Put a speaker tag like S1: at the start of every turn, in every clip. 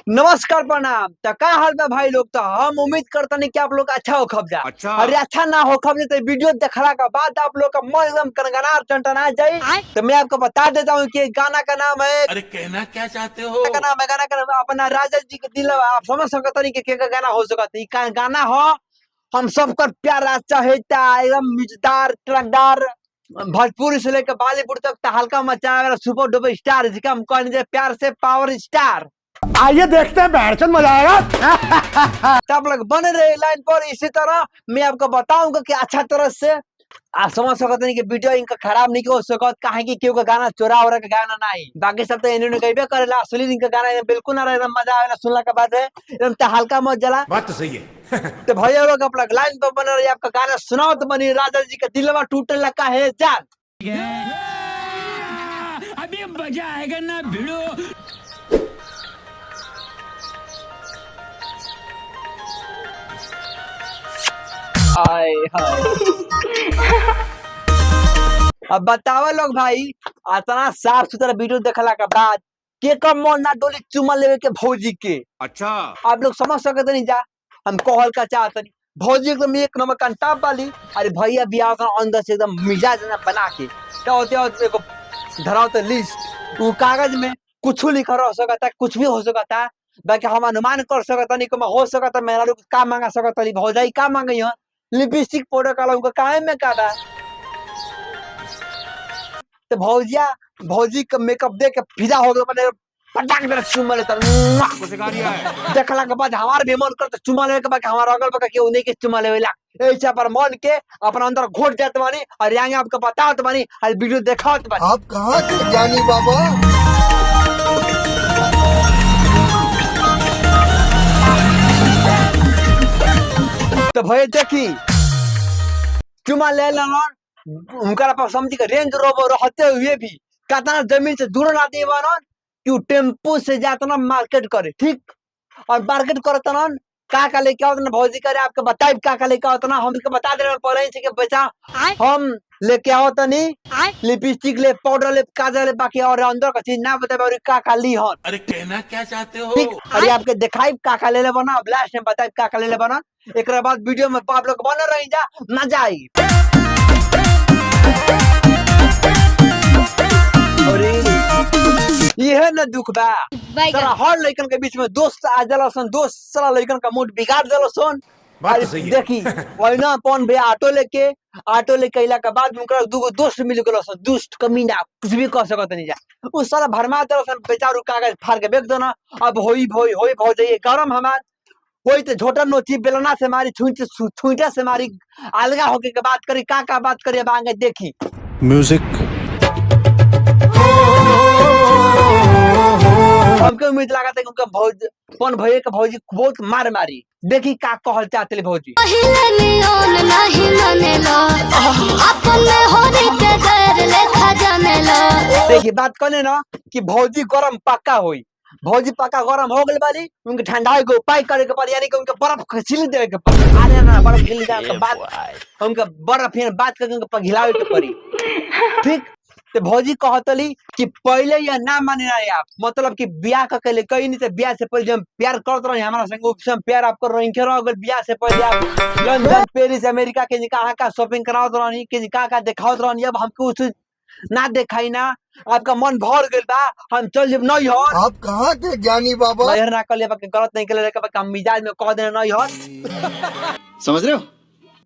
S1: नमस्कार प्रणाम। तो का हाल बा भाई लोग। तो हम उम्मीद करते नहीं कि आप लोग अच्छा हो खबजा।
S2: अच्छा।
S1: अरे अच्छा ना हो खबजे तो वीडियो देखला के बाद आप लोग का मन एकदम कनकना टनटना जाए। तो मैं आपको बता देता हूँ कि गाना का नाम है,
S2: अरे कहना क्या चाहते हो?
S1: गाना का नाम अपना राजा जी के दिल। आप समझ सकते नहीं कि गाना हो सकता है। गाना हो हम सबका प्यारा चहेता एकदम मिजदार ट्रकदार भोजपुरी से लेकर बॉलीवुड तक हल्का मचा सुपर डुपर स्टार जिसका हम कहने प्यार से पावर स्टार।
S3: आइए देखते हैं बैठचंद मजा आएगा।
S1: तो आप लोग बने रहे लाइन पर। इसी तरह मैं आपको बताऊंगा कि अच्छा तरह से आप समझ सकते नहीं कि वीडियो इनका खराब नहीं हो सकत काहे कि क्यों का गाना चोरा हो रहा का गाना नहीं। बाकी सब तो इन्होंने गईबे करेला। असली इनका गाना एकदम बिल्कुल ना एकदम मजा आवेला सुनला के बाद है एकदम तो हल्का मत जला।
S2: बात तो सही है।
S1: तो भैया लोग आप लोग लाइन पर बने रहे। आपका गाना सुनाओ तो बनी राजा जी का दिलवा टूटने लगा है जान।
S4: अभी मजा आएगा ना भिड़ो।
S1: हाय हाय। अब बतावा लोग भाई इतना साफ सुथरा वीडियो देखला के बाद के कम मन ना डोली चुमा लेवे के भौजी के।
S2: अच्छा।
S1: आप लोग समझ सकते नहीं जा हम कहल का चाहते नहीं। भौजी एकदम एक नंबर कंटाप वाली। अरे भैया बियाह का अंदर से एकदम मिजाज ना बना के क्या होते हैं को धराओ तो लिस्ट वो कागज में कुछ लिखा रह सकता है कुछ भी हो सकता है। बाकी हम अनुमान कर सकता नहीं कि हो सकता मेरा लोग का मांगा सकता नहीं। भौजाई का मांगी है लिपस्टिक पाउडर काला उनका काहे में का बा। तो भौजिया भौजी का मेकअप दे के फिदा हो गया मैंने पटाख मेरा चुमा लेता
S2: सिखा दिया है।
S1: देखला के बाद हमार भी मन करता चुमा लेवे के बाद हमारा अगल बगल के उन्हीं के चुमा लेवेला ऐसा पर मन के अपना अंदर घोट जात बानी और आगे आपको बताओ बानी और वीडियो दिखाओ बानी।
S3: आप कहाँ के ज्ञानी बाबा।
S1: तो भैया देखी चुमा ले लेना उनका पर समझी के रेंज रोवर रहते हुए भी कितना जमीन से दूर ना दे बनन कि टेम्पू से जाता ना मार्केट करे ठीक। और मार्केट करता ना का लेके आओ ना भौजी करे आपके बताए का लेके आओ ना हमके बता दे पड़े के बचा हम लेके आओ तनी लिपस्टिक ले पाउडर ले काजल ले बाकी और अंदर का चीज ना बताए और का ली हन।
S2: अरे कहना क्या चाहते हो?
S1: ठीक अरे आपके दिखाई का ले ले बना लास्ट में बताए का ले ले बना। एक बाद वीडियो में आप लोग बन रही जा मजा आई। यह न दुख बा सारा हर लड़कन के बीच में दोस्त आ जाला सन। दोस्त सारा लड़कन का मूड बिगाड़ देलो सन।
S2: बात तो सही है।
S1: देखी वहीना पौन भैया ऑटो लेके अइला के बाद उनका दूगो दोस्त मिल गेलो सन। दुष्ट कमीना कुछ भी कह सकत नहीं जा उस सारा भरमा देलो सन बेचारू कागज फाड़ के बेच देना। अब होई भो जाइए गरम हमार होई तो झोटा नोची बेलना से मारी छुईटा से मारी अलगा होके के बात करी का बात करी। अब आगे देखी
S3: म्यूजिक।
S1: हमके उम्मीद लगा था कि उनका भौज कौन भैया का भौजी बहुत मार मारी। देखी का कहल चाहते भौजी। देखी बात कहने ना कि भौजी गरम पक्का हुई। भौजी पक्का गरम हो गई वाली उनके ठंडा के उपाय करे के पड़ी यानी कि उनके बर्फ खिल देवे के पड़ी। अरे ना बर्फ खिल जाए के बाद उनके बर्फ फिर बात करके उनके पिघलावे के पड़ी ठीक। तो भौजी कहतली कि पहले या ना माने ना आप मतलब कि ब्याह के कहीं नहीं तो ब्याह से पहले जब प्यार करते रहे हमारा संग प्यार आप कर रहे अगर ब्याह से पहले आप लंदन पेरिस अमेरिका के कहाँ का शॉपिंग करावत रही के कहाँ देखावत रही। अब हमको उस ना देखाई ना आपका मन भर गई बा हम चल जब नहीं हो।
S3: आप कहाँ के ज्ञानी बाबा।
S1: नहर ना कर ले गलत नहीं कर हम मिजाज में कह देना नहीं हो
S2: समझ रहे हो?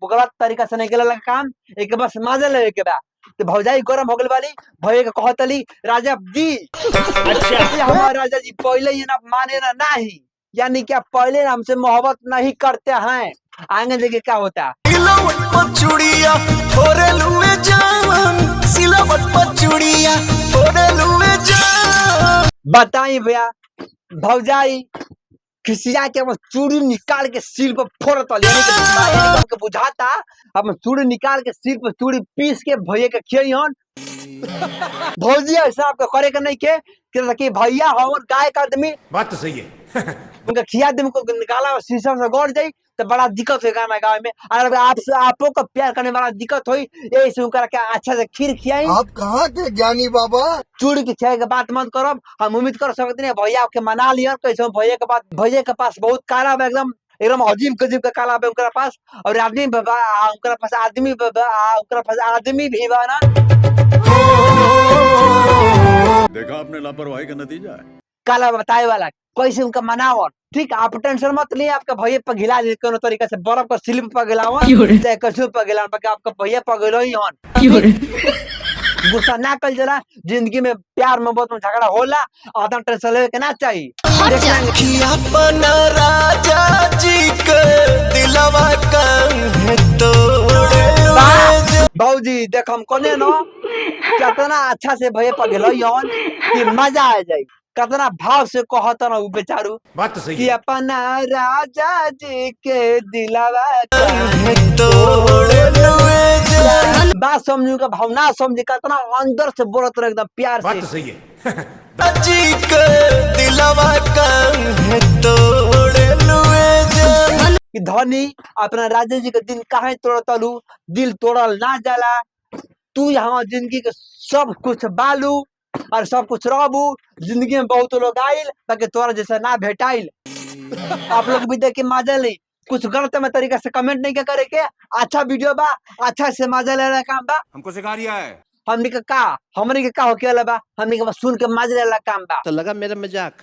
S1: गलत तरीका से नहीं कर काम एक बस मजा ले के बा। तो भौजाई गरम हो गई वाली भैया के कहतली राजा जी अच्छा हमारे राजा जी पहले ये ना माने ना नहीं यानी क्या पहले हमसे मोहब्बत नहीं करते हैं। आगे देखिए क्या होता बताई भैया भौजाई खिसिया के हम चूड़ी निकाल के सिर पर फोड़त यानी कि बुझाता हम चूड़ी निकाल के सिर पर चूड़ी पीस के भैया के खियन। भौजी ऐसा आपको करे के नहीं के भैया हमर गाय का आदमी
S2: बात तो सही है।
S1: उनका खिया दे निकाला शीशा से गड़ जाई तो बड़ा दिक्कत हुई गाना गावे में। अगर आपसे आपो को प्यार करने वाला दिक्कत हुई, यही सुन कर क्या अच्छा से खीर खियाई।
S3: आप कहाँ के ज्ञानी बाबा?
S1: चूड़ी की खियाई के बात मत करो। हम उम्मीद कर सकते नहीं भैया आपके मना लिया कैसे। भैया के पास बहुत काला बा, एकदम एकदम अजीब गजीब का काला बा उनके पास। और आदमी उनके पास आदमी भी बा ना।
S5: देखा आपने लापरवाही का नतीजा है।
S1: काला बताए वाला कैसे उनका मनाओ। ठीक, आप टेंशन मत लिए। आपका भैया पर गिला दे कोनो तरीका से, बर्फ का स्लिप पर गिलाओ चाहे कछु पर गिलाओ, बाकी आपका भैया पर गिलो ही हन। गुस्सा ना कर जरा। जिंदगी में प्यार मोहब्बत में झगड़ा होला, आधा टेंशन लेके ना चाहिए।
S6: अपना राजा जी के दिलवा काहे तोड़े।
S1: भाऊजी देख हम कोने न कितना अच्छा से भैया पर गिलो हन कि मजा आ जाए। कितना भाव से कहता ना वो बेचारू,
S5: बात तो सही
S1: कि
S5: है।
S1: अपना राजा जी के दिलवा
S6: काहे तोड़े लुए
S1: बात समझू का भाव ना समझे, कितना अंदर से बोलत रहे एकदम प्यार
S5: बात
S1: से।
S5: तो सही है।
S6: जी के दिलवा काहे तोड़े लुए जान।
S1: कि धनी अपना राजा जी के दिल काहे तोड़तलू, दिल तोड़ल ना जाला। तू यहाँ जिंदगी के सब कुछ बालू और सब कुछ रहबू। जिंदगी में बहुत लोग आइल ताकि तोरा जैसा ना भेटाइल। आप लोग भी देख के मजा ली। कुछ गलत में तरीका से कमेंट नहीं करे के। अच्छा वीडियो बा, अच्छा से मजा लेना काम बा।
S2: हमको सिखा रिया है।
S1: हमनी के का हो के बा, हमनी के बस सुन के मजा लेला काम बा।
S3: तो लगा मेरा मजाक।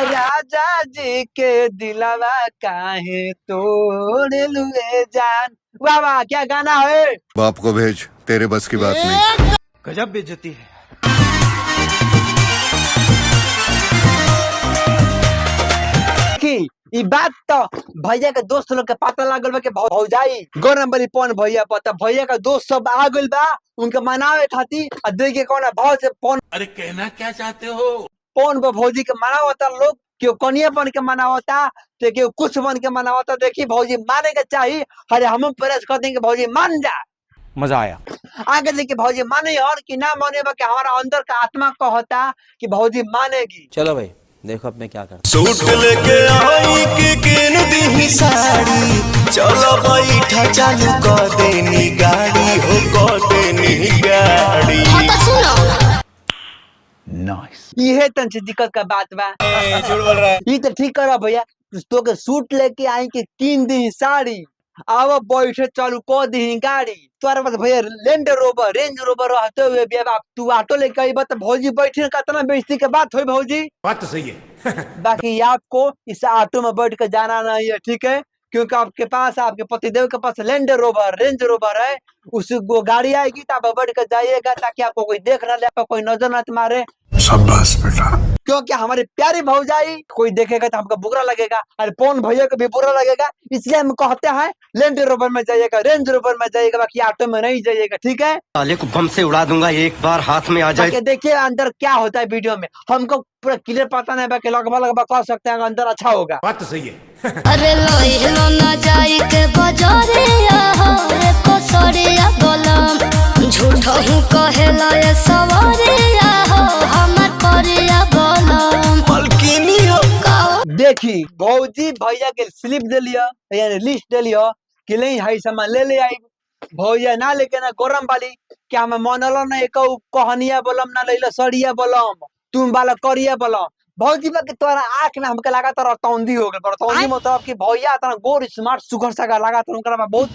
S1: राजा जी के दिलवा काहे तोड़ लुए जान। वाह वाह, क्या गाना है।
S5: बाप को भेज, तेरे बस की बात नहीं।
S2: गजब बेइज्जती है।
S1: ई बात तो भैया के दोस्त लोग के पता लागल बा कि भौजाई गरम बली पौन भैया पता। भैया का दोस्त सब आ गइल बा उनके मनावे खातिर। और देख के कौन भाव से पौन
S2: अरे कहना क्या चाहते हो?
S1: पौन भौजी के मनावता लोग। क्यों कनिया बन के मनावता तो क्यों कुछ बन के मनावता। देखिए भौजी माने के चाहिए। अरे हम प्रयास करते हैं कि भौजी मान जा।
S2: मजा आया।
S1: आगे देखिए भौजी माने और कि ना माने बा, कि हमारा अंदर का आत्मा कहता कि भौजी मानेगी।
S7: चलो भाई देखो अब मैं क्या करता।
S6: सूट लेके आई के किन दी साड़ी, चलो बैठा चालू कर देनी गाड़ी हो, कर देनी गाड़ी।
S2: नाइस।
S1: ये तन दिक्कत का बात बा।
S6: झूठ बोल रहा है।
S1: ये तो ठीक करा भैया। तो के सूट लेके आई कि 3 दिन साड़ी, आव बैठे चालू कर दी गाड़ी। तोरा पास भैया रेंज रोवर रहते हुए भी अब तू ऑटो लेके आई बता। भौजी बैठे कितना बेइज्जती के बात हुई भौजी।
S5: बात तो सही है।
S1: बाकी आपको इस ऑटो में बैठ कर जाना नहीं है, ठीक है। क्योंकि आपके पास आपके पतिदेव के पास रेंज रोवर है। उस वो गाड़ी आएगी तो आप बैठ कर जाइएगा, ताकि आपको कोई देख ना ले, आपको कोई नजर ना मारे।
S3: शाबाश बेटा।
S1: क्योंकि हमारी प्यारी भौजाई कोई देखेगा तो हमको बुरा लगेगा, और पौन भैया को भी बुरा लगेगा। इसलिए हम कहते हैं रेंज रोवर में जाइएगा, बाकी ऑटो में नहीं जाइएगा, ठीक है।
S8: साले को बम से उड़ा दूंगा एक बार हाथ में आ जाए।
S1: बाकी देखिए अंदर क्या होता है वीडियो में, हमको पूरा क्लियर पता नहीं, बाकी लगभग कह सकते हैं अंदर अच्छा होगा।
S5: बात तो सही है।
S9: अरे लो ना जाई के बजारिया हो रे कोसरिया बोलम, झूठा हूँ कहेला ये सवारिया हो हमर परिया बोलम।
S6: मलकिनी हो
S1: देखी भौजी भैया के स्लिप दे लिया, यानी लिस्ट दे लिया कि नहीं हाई सामान ले आई। भैया ना लेके ना गरम वाली क्या हमें मनलो ना एक कहनिया बोलम, ना ले सड़िया बोलम, तुम वाला करिया बोलम। भौजी बा के तोरा आँख में हमके लगा तो रतौंदी हो गए। रतौंदी मतलब कि भैया तना गोर स्मार्ट सुगर सगा लगा तो उनका बहुत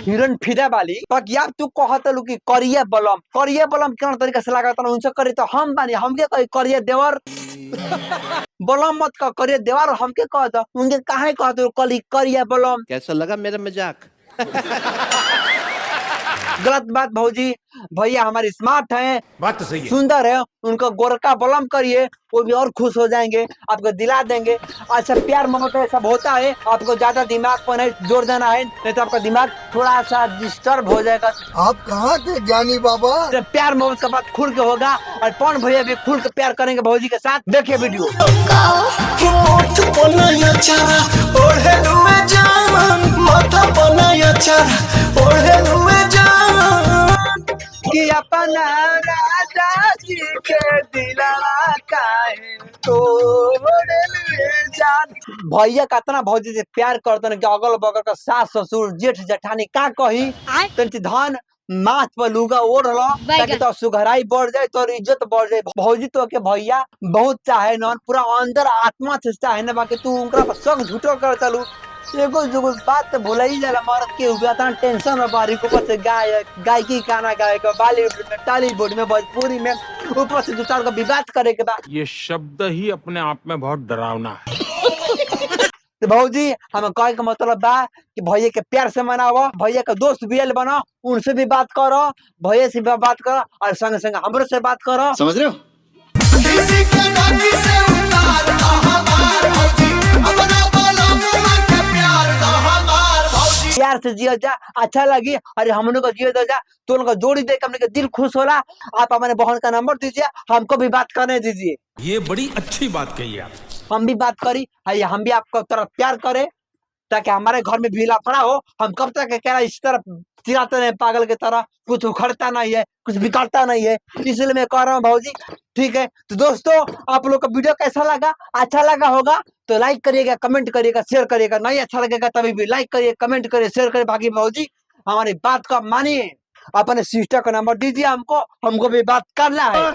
S1: हिरन फिदा वाली। बाकी आप तू कहत लू कि करिया बोलम कौन तरीका से लगा तो उनसे करे तो हम बानी, हमके कही करिया देवर बोलम मत का करिया देवर हमके कह दो, उनके काहे कहते हो कली करिया बोलम।
S3: कैसा लगा मेरा मजाक?
S1: गलत बात भौजी। भैया हमारी स्मार्ट हैं,
S5: बात तो सही है।
S1: सुंदर है, उनका गोरका बलम करिए, वो भी और खुश हो जाएंगे, आपको दिला देंगे। अच्छा प्यार मोहब्बत सब होता है, आपको ज्यादा दिमाग पर नहीं जोर देना है, नहीं तो आपका दिमाग थोड़ा सा डिस्टर्ब हो जाएगा।
S3: आप कहाँ के ज्ञानी बाबा?
S1: तो प्यार मोहब्बत का बात खुल के होगा, और पौन भैया भी खुल के प्यार करेंगे भौजी के साथ। देखिए वीडियो।
S6: होठ बनाया चारा ओढ़े लुए जान, माथा बनाया चारा ओढ़े लुए जान।
S1: कि अपना राजा जी के दिलवा काहे तोड़ लुए जान भैया कितना भौजी से प्यार करते हैं कि अगल बगल का सास ससुर जेठ जेठानी का कही तंती धन माथ पर लुगा ओढ़ लो ताकि तो सुघराई बढ़ जाए तो इज्जत बढ़ जाए। भौजी तो के भैया बहुत चाहे न पूरा अंदर आत्मा से चाहे न बाकी तू उनका संग झूठो कर चलू एगो जुगो बात तो भूल ही जाला मर्द के ऊपर इतना टेंशन में बारी ऊपर से गायकी गाना गाए के बॉलीवुड में टॉलीवुड में भोजपुरी में ऊपर से दो चार का विवाद करे के बाद
S2: ये शब्द ही अपने आप में बहुत डरावना है।
S1: तो भौजी हम कहे का मतलब बा कि भैया के प्यार से मनाओ भैया का दोस्त भी बनो उनसे भी बात करो भैया से भी बात करो और संग संग हमरो से बात करो
S6: समझ रहे हो?
S1: प्यार से जियो जा अच्छा लगी अरे हमने को जियो दो जा तो उनका जोड़ी देख हमने का दिल खुश होला। आप हमारे बहन का नंबर दीजिए हमको भी बात करने दीजिए।
S2: ये बड़ी अच्छी बात कही आप।
S1: हम भी बात करी हम भी आपको तरफ प्यार करें ताकि हमारे घर में भी लफड़ा हो। हम कब तक कह इस तरह चिराते रहे पागल की तरह कुछ उखड़ता नहीं है कुछ बिगड़ता नहीं है इसलिए मैं कह रहा हूँ भौजी ठीक है। तो दोस्तों आप लोग का वीडियो कैसा लगा अच्छा लगा होगा तो लाइक करिएगा कमेंट करिएगा शेयर करिएगा नहीं अच्छा लगेगा तभी भी लाइक करिए कमेंट करिए शेयर करिए। बाकी भौजी हमारी बात का मानिए अपने सिस्टर का नंबर दीजिए हमको भी बात करना है।